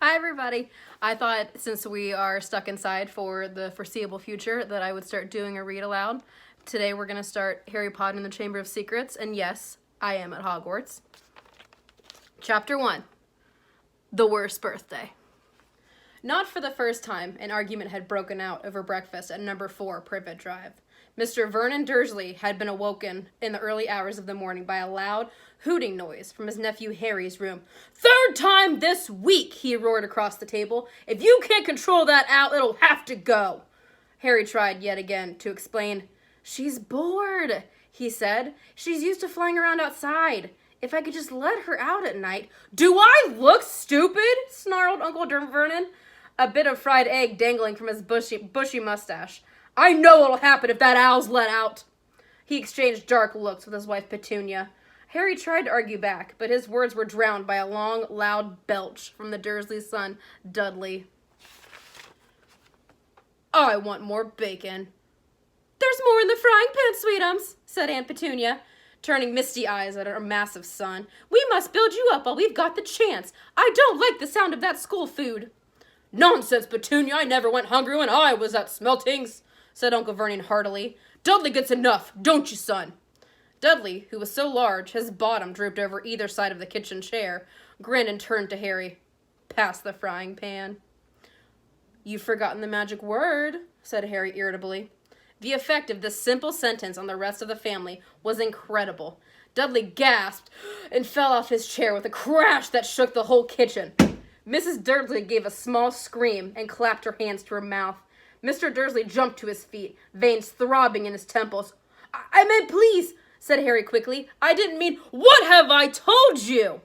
Hi everybody! I thought since we are stuck inside for the foreseeable future that I would start doing a read aloud. Today we're going to start Harry Potter and the Chamber of Secrets, and yes, I am at Hogwarts. Chapter 1. The Worst Birthday. Not for the first time, an argument had broken out over breakfast at number 4 Privet Drive. Mr. Vernon Dursley had been awoken in the early hours of the morning by a loud hooting noise from his nephew Harry's room. "Third time this week," he roared across the table. "If you can't control that owl, it'll have to go." Harry tried yet again to explain. "She's bored," he said. "She's used to flying around outside. If I could just let her out at night." "Do I look stupid?" snarled Uncle Vernon, a bit of fried egg dangling from his bushy mustache. "I know what'll happen if that owl's let out." He exchanged dark looks with his wife Petunia. Harry tried to argue back, but his words were drowned by a long, loud belch from the Dursley's son, Dudley. "I want more bacon." "There's more in the frying pan, sweetums," said Aunt Petunia, turning misty eyes at her massive son. "We must build you up while we've got the chance. I don't like the sound of that school food." "Nonsense, Petunia. I never went hungry when I was at Smeltings," said Uncle Vernon heartily. "Dudley gets enough, don't you, son?" Dudley, who was so large his bottom drooped over either side of the kitchen chair, grinned and turned to Harry. "Pass the frying pan." "You've forgotten the magic word," said Harry irritably. The effect of this simple sentence on the rest of the family was incredible. Dudley gasped and fell off his chair with a crash that shook the whole kitchen. Mrs. Dursley gave a small scream and clapped her hands to her mouth. Mr. Dursley jumped to his feet, veins throbbing in his temples. I meant please," said Harry quickly. "I didn't mean—" "What have I told you?"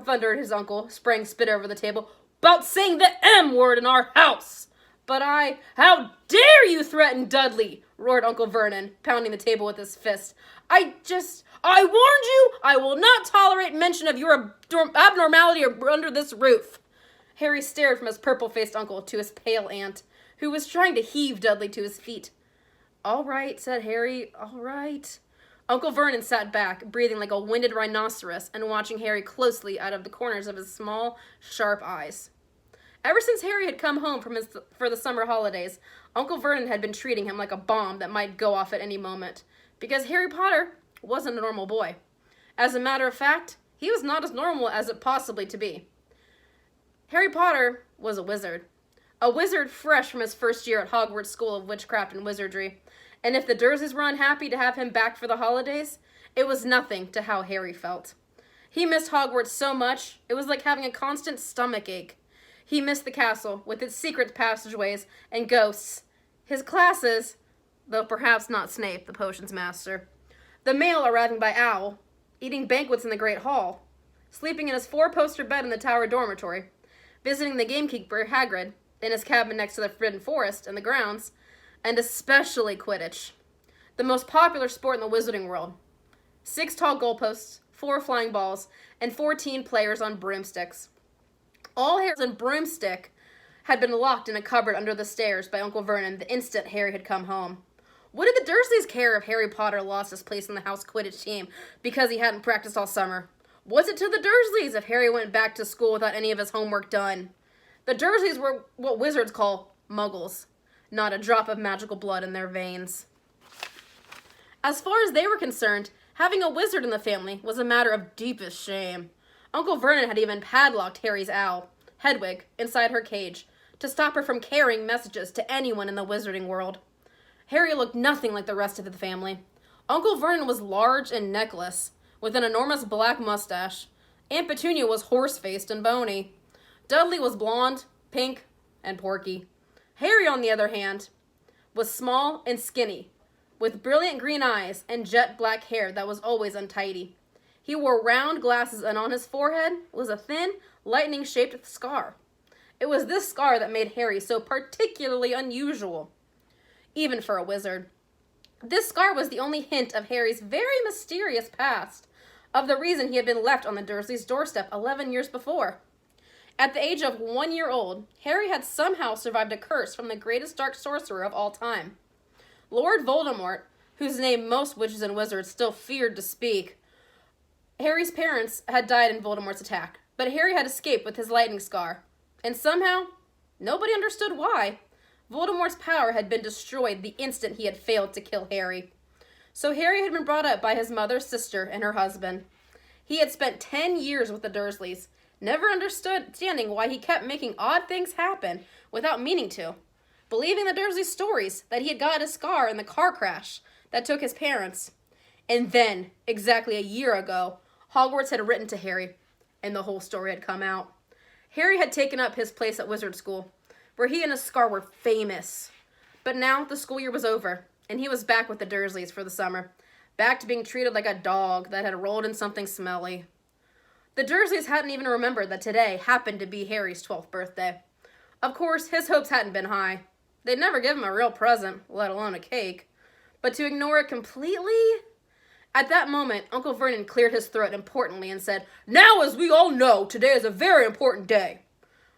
thundered his uncle, spraying spit over the table. "About saying the M word in our house." "But I—" "How dare you threaten Dudley?" roared Uncle Vernon, pounding the table with his fist. I warned you! I will not tolerate mention of your abnormality under this roof." Harry stared from his purple-faced uncle to his pale aunt, who was trying to heave Dudley to his feet. "All right," said Harry, "all right." Uncle Vernon sat back, breathing like a winded rhinoceros and watching Harry closely out of the corners of his small, sharp eyes. Ever since Harry had come home for the summer holidays, Uncle Vernon had been treating him like a bomb that might go off at any moment, because Harry Potter wasn't a normal boy. As a matter of fact, he was not as normal as it possibly to be. Harry Potter was a wizard fresh from his first year at Hogwarts School of Witchcraft and Wizardry, and if the Dursleys were unhappy to have him back for the holidays, it was nothing to how Harry felt. He missed Hogwarts so much, it was like having a constant stomach ache. He missed the castle, with its secret passageways and ghosts, his classes, though perhaps not Snape, the potions master, the mail arriving by owl, eating banquets in the Great Hall, sleeping in his 4-poster bed in the Tower dormitory, visiting the gamekeeper Hagrid in his cabin next to the Forbidden Forest and the grounds, and especially Quidditch, the most popular sport in the wizarding world. 6 tall goalposts, 4 flying balls, and 14 players on broomsticks. All Harry's and broomstick had been locked in a cupboard under the stairs by Uncle Vernon the instant Harry had come home. What did the Dursleys care if Harry Potter lost his place in the house Quidditch team because he hadn't practiced all summer? What's it to the Dursleys if Harry went back to school without any of his homework done? The Dursleys were what wizards call muggles, not a drop of magical blood in their veins. As far as they were concerned, having a wizard in the family was a matter of deepest shame. Uncle Vernon had even padlocked Harry's owl, Hedwig, inside her cage to stop her from carrying messages to anyone in the wizarding world. Harry looked nothing like the rest of the family. Uncle Vernon was large and neckless, with an enormous black mustache. Aunt Petunia was horse-faced and bony. Dudley was blonde, pink, and porky. Harry, on the other hand, was small and skinny, with brilliant green eyes and jet black hair that was always untidy. He wore round glasses, and on his forehead was a thin, lightning-shaped scar. It was this scar that made Harry so particularly unusual, even for a wizard. This scar was the only hint of Harry's very mysterious past, of the reason he had been left on the Dursleys' doorstep 11 years before. At the age of 1 year old, Harry had somehow survived a curse from the greatest dark sorcerer of all time. Lord Voldemort, whose name most witches and wizards still feared to speak, Harry's parents had died in Voldemort's attack, but Harry had escaped with his lightning scar, And somehow, nobody understood why. Voldemort's power had been destroyed the instant he had failed to kill Harry. So Harry had been brought up by his mother's sister and her husband. He had spent 10 years with the Dursleys, never understanding why he kept making odd things happen without meaning to, believing the Dursley stories that he had gotten a scar in the car crash that took his parents. And then, exactly a year ago, Hogwarts had written to Harry, and the whole story had come out. Harry had taken up his place at Wizard School, where he and his scar were famous. But now the school year was over, and he was back with the Dursleys for the summer, back to being treated like a dog that had rolled in something smelly. The Dursleys hadn't even remembered that today happened to be Harry's 12th birthday. Of course, his hopes hadn't been high. They'd never give him a real present, let alone a cake. But to ignore it completely? At that moment, Uncle Vernon cleared his throat importantly and said, "Now, as we all know, today is a very important day."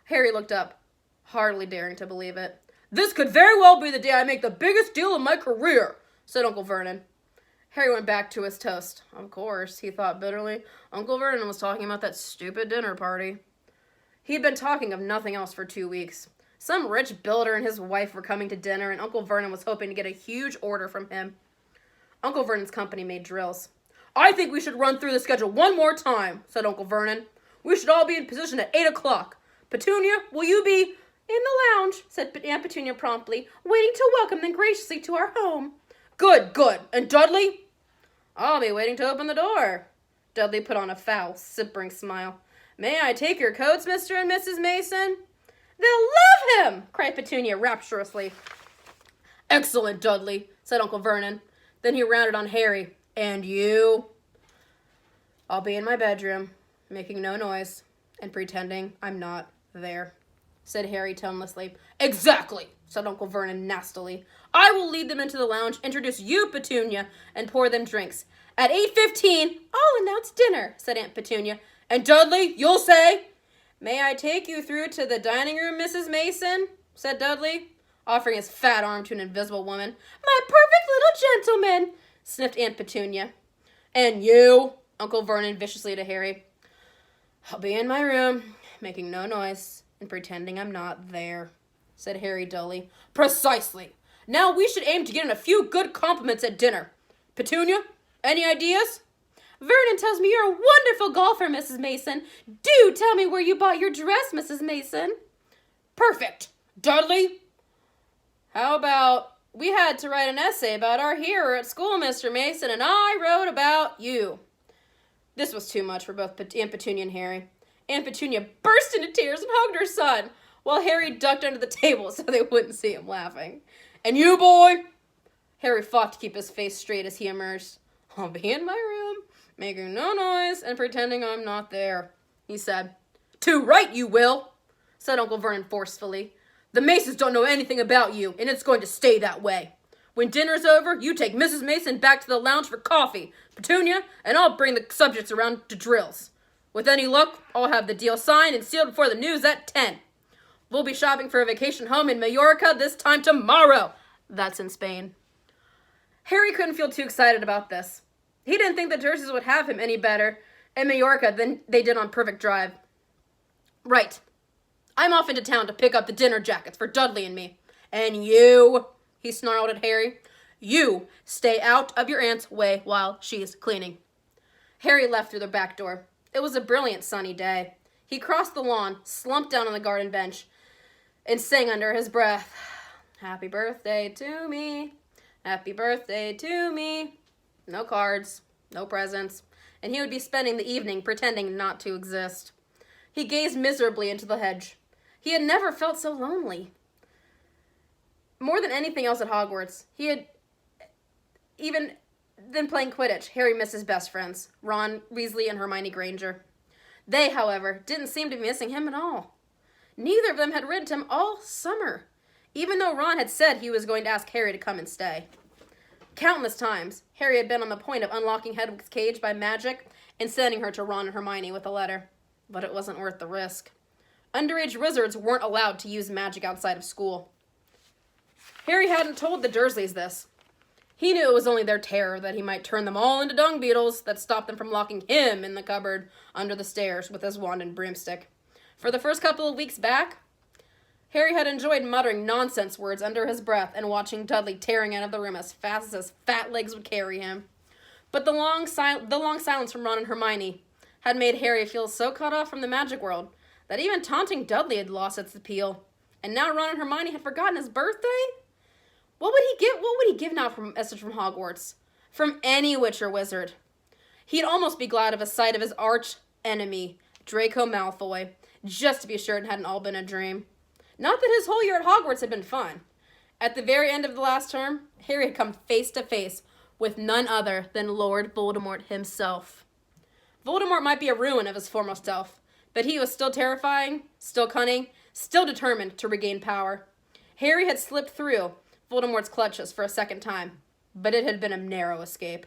Harry looked up, hardly daring to believe it. "This could very well be the day I make the biggest deal of my career," said Uncle Vernon. Harry went back to his toast. Of course, he thought bitterly, Uncle Vernon was talking about that stupid dinner party. He had been talking of nothing else for 2 weeks. Some rich builder and his wife were coming to dinner, and Uncle Vernon was hoping to get a huge order from him. Uncle Vernon's company made drills. "I think we should run through the schedule one more time," said Uncle Vernon. "We should all be in position at 8 o'clock. Petunia, will you be—" "In the lounge," said Aunt Petunia promptly, "waiting to welcome them graciously to our home." "Good, good. And Dudley?" "I'll be waiting to open the door." Dudley put on a foul, simpering smile. "May I take your coats, Mr. and Mrs. Mason?" "They'll love him!" cried Petunia rapturously. "Excellent, Dudley," said Uncle Vernon. Then he rounded on Harry. "And you?" "I'll be in my bedroom, making no noise, and pretending I'm not there," said Harry tonelessly. "Exactly," said Uncle Vernon nastily. "I will lead them into the lounge, introduce you, Petunia, and pour them drinks. At 8:15, I'll announce dinner," said Aunt Petunia. "And Dudley, you'll say—" "May I take you through to the dining room, Mrs. Mason?" said Dudley, offering his fat arm to an invisible woman. "My perfect little gentleman," sniffed Aunt Petunia. "And you?" Uncle Vernon viciously to Harry. "I'll be in my room, making no noise, and pretending I'm not there," said Harry dully. "Precisely. Now we should aim to get in a few good compliments at dinner. Petunia, any ideas?" "Vernon tells me you're a wonderful golfer, Mrs. Mason. Do tell me where you bought your dress, Mrs. Mason." "Perfect. Dudley?" "How about we had to write an essay about our hero at school, Mr. Mason, and I wrote about you." This was too much for both Aunt Petunia and Harry. Aunt Petunia burst into tears and hugged her son, while Harry ducked under the table so they wouldn't see him laughing. "And you, boy?" Harry fought to keep his face straight as he emerged. "I'll be in my room, making no noise and pretending I'm not there," he said. "Too right you will," said Uncle Vernon forcefully. "The Masons don't know anything about you, and it's going to stay that way. When dinner's over, you take Mrs. Mason back to the lounge for coffee, Petunia, and I'll bring the subjects around to drills. With any luck, I'll have the deal signed and sealed before the news at 10. We'll be shopping for a vacation home in Mallorca this time tomorrow." That's in Spain. Harry couldn't feel too excited about this. He didn't think the Dursleys would have him any better in Mallorca than they did on Perfect Drive. "Right. I'm off into town to pick up the dinner jackets for Dudley and me. And you," he snarled at Harry, "you stay out of your aunt's way while she's cleaning." Harry left through the back door. It was a brilliant sunny day. He crossed the lawn, slumped down on the garden bench, and sang under his breath, "Happy birthday to me, happy birthday to me." No cards, no presents, and he would be spending the evening pretending not to exist. He gazed miserably into the hedge. He had never felt so lonely. More than anything else at Hogwarts, even than playing Quidditch, Harry missed his best friends, Ron Weasley and Hermione Granger. They, however, didn't seem to be missing him at all. Neither of them had written to him all summer, even though Ron had said he was going to ask Harry to come and stay. Countless times, Harry had been on the point of unlocking Hedwig's cage by magic and sending her to Ron and Hermione with a letter, but it wasn't worth the risk. Underage wizards weren't allowed to use magic outside of school. Harry hadn't told the Dursleys this. He knew it was only their terror that he might turn them all into dung beetles that stopped them from locking him in the cupboard under the stairs with his wand and broomstick. For the first couple of weeks back, Harry had enjoyed muttering nonsense words under his breath and watching Dudley tearing out of the room as fast as his fat legs would carry him. But the long silence from Ron and Hermione had made Harry feel so cut off from the magic world that even taunting Dudley had lost its appeal. And now Ron and Hermione had forgotten his birthday? What would he give now from a message from Hogwarts? From any witch or wizard? He'd almost be glad of a sight of his arch enemy, Draco Malfoy, just to be sure it hadn't all been a dream. Not that his whole year at Hogwarts had been fun. At the very end of the last term, Harry had come face to face with none other than Lord Voldemort himself. Voldemort might be a ruin of his former self, but he was still terrifying, still cunning, still determined to regain power. Harry had slipped through Voldemort's clutches for a second time, but it had been a narrow escape.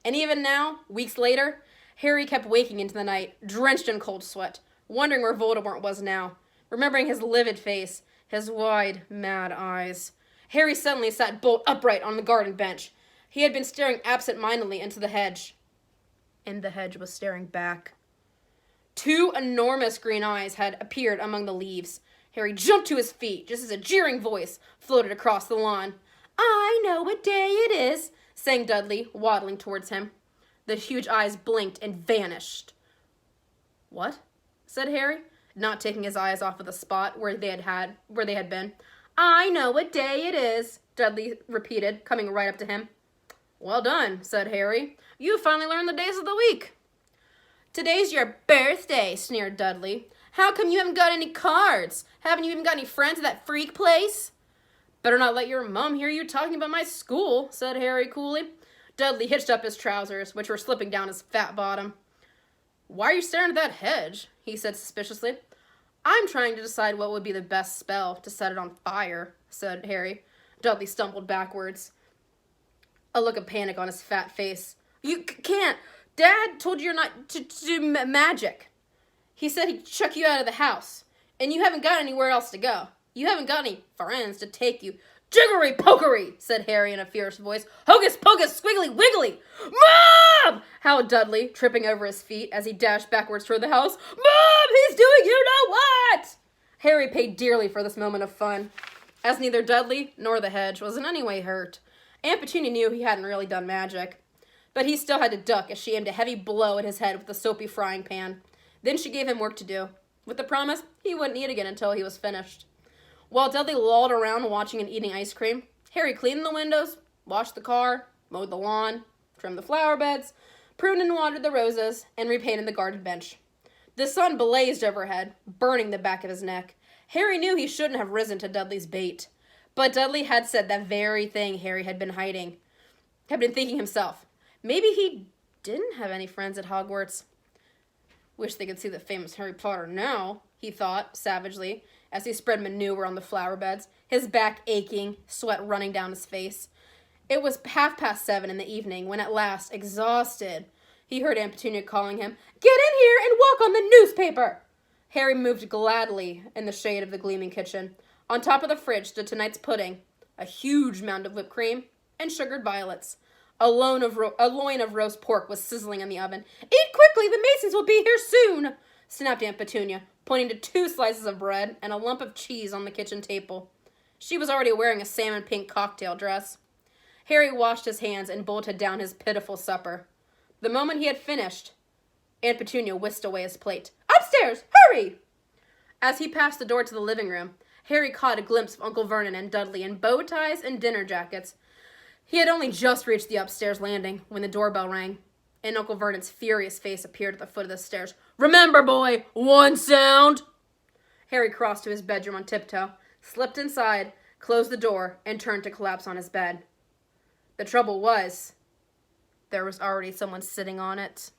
And even now, weeks later, Harry kept waking into the night, drenched in cold sweat, wondering where Voldemort was now, remembering his livid face, his wide, mad eyes. Harry suddenly sat bolt upright on the garden bench. He had been staring absent-mindedly into the hedge, and the hedge was staring back. Two enormous green eyes had appeared among the leaves. Harry jumped to his feet just as a jeering voice floated across the lawn. "I know what day it is," sang Dudley, waddling towards him. The huge eyes blinked and vanished. "What?" said Harry, not taking his eyes off of the spot where they had been. "I know what day it is," Dudley repeated, coming right up to him. "Well done," said Harry. "You finally learned the days of the week." "Today's your birthday," sneered Dudley. "How come you haven't got any cards? Haven't you even got any friends at that freak place?" "Better not let your mum hear you talking about my school," said Harry coolly. Dudley hitched up his trousers, which were slipping down his fat bottom. "Why are you staring at that hedge?" he said suspiciously. "I'm trying to decide what would be the best spell to set it on fire," said Harry. Dudley stumbled backwards, a look of panic on his fat face. "You can't! Dad told you you're not to do magic. He said he'd chuck you out of the house, and you haven't got anywhere else to go. You haven't got any friends to take you." "Jiggery pokery," said Harry in a fierce voice. "Hocus pocus squiggly wiggly." "Mom!" howled Dudley, tripping over his feet as he dashed backwards toward the house. "Mom, he's doing you know what!" Harry paid dearly for this moment of fun, as neither Dudley nor the hedge was in any way hurt. Aunt Petunia knew he hadn't really done magic, but he still had to duck as she aimed a heavy blow at his head with the soapy frying pan. Then she gave him work to do, with the promise he wouldn't eat again until he was finished. While Dudley lolled around watching and eating ice cream, Harry cleaned the windows, washed the car, mowed the lawn, trimmed the flower beds, pruned and watered the roses, and repainted the garden bench. The sun blazed overhead, burning the back of his neck. Harry knew he shouldn't have risen to Dudley's bait, but Dudley had said that very thing Harry had been hiding, had been thinking himself. Maybe he didn't have any friends at Hogwarts. "Wish they could see the famous Harry Potter now," he thought savagely, as he spread manure on the flower beds, his back aching, sweat running down his face. It was 7:30 in the evening when at last, exhausted, he heard Aunt Petunia calling him. "Get in here and walk on the newspaper!" Harry moved gladly in the shade of the gleaming kitchen. On top of the fridge stood tonight's pudding, a huge mound of whipped cream, and sugared violets. A loin of roast pork was sizzling in the oven. "Eat quickly, the Masons will be here soon," snapped Aunt Petunia, pointing to 2 slices of bread and a lump of cheese on the kitchen table. She was already wearing a salmon pink cocktail dress. Harry washed his hands and bolted down his pitiful supper. The moment he had finished, Aunt Petunia whisked away his plate. "Upstairs! Hurry!" As he passed the door to the living room, Harry caught a glimpse of Uncle Vernon and Dudley in bow ties and dinner jackets. He had only just reached the upstairs landing when the doorbell rang, and Uncle Vernon's furious face appeared at the foot of the stairs. "Remember, boy, one sound!" Harry crossed to his bedroom on tiptoe, slipped inside, closed the door, and turned to collapse on his bed. The trouble was, there was already someone sitting on it.